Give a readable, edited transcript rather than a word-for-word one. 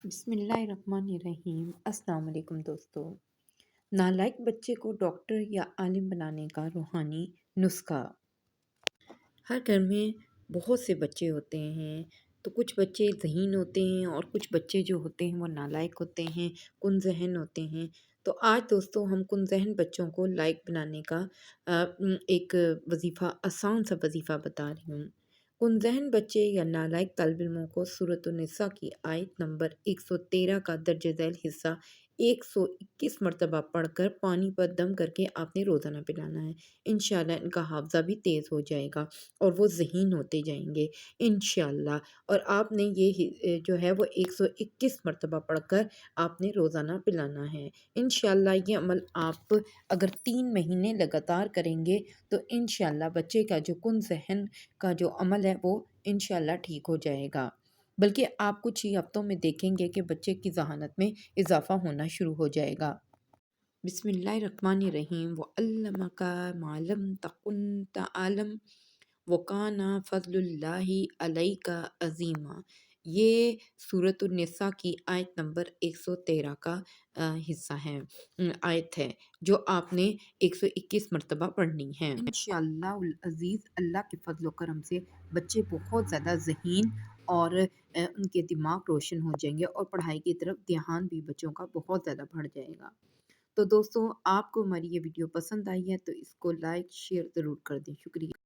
बिस्मिल्लाहिर्रहमानिर्रहीम। अस्सलाम वालेकुम दोस्तों। नालायक बच्चे को डॉक्टर या आलिम बनाने का रूहानी नुस्खा। हर घर में बहुत से बच्चे होते हैं। तो कुछ बच्चे ज़हीन होते हैं और कुछ बच्चे जो होते हैं वो नालायक होते हैं, कुन ज़हन होते हैं। तो आज दोस्तों हम कुन ज़हन बच्चों को लायक बनाने का एक वजीफ़ा, आसान सा वजीफ़ा बता रही हूँ। कुन ज़हन बच्चे या नालायक तालिब इल्मों को सूरत निसा की आयत नंबर 113 का दर्ज झैल हिस्सा 121 मरतबा पढ़कर पानी पर दम करके आपने रोज़ाना पिलाना है। इंशाअल्लाह इनका हाफ़्ज़ा भी तेज़ हो जाएगा और वो ज़हीन होते जाएंगे इंशाअल्लाह। और आपने जो है वो 121 मरतबा पढ़कर आपने रोज़ाना पिलाना है। इंशाअल्लाह ये अमल आप अगर 3 महीने लगातार करेंगे तो इंशाअल्लाह बच्चे का जो कुन ज़हन का जो अमल है वो इंशाअल्लाह ठीक हो जाएगा। बल्कि आप कुछ ही हफ्तों में देखेंगे कि बच्चे की ज़हानत में इजाफ़ा होना शुरू हो जाएगा। बिस्मिल्लाहिर्रहमानिर्रहीम। व अल्लमका मा लम तकुन तअलम व काना फ़ज़्लुल्लाहि अलैका अज़ीमा। ये सूरत निसा की आयत नंबर 113 का हिस्सा है, आयत है जो आपने 121 मरतबा पढ़नी है। इंशाअल्लाहुल अज़ीज़ अल्लाह के फ़ज़्ल व करम से बच्चे बहुत ज़्यादा ज़हीन और उनके दिमाग रोशन हो जाएंगे और पढ़ाई की तरफ ध्यान भी बच्चों का बहुत ज़्यादा बढ़ जाएगा। तो दोस्तों आपको हमारी ये वीडियो पसंद आई है तो इसको लाइक शेयर ज़रूर कर दें। शुक्रिया।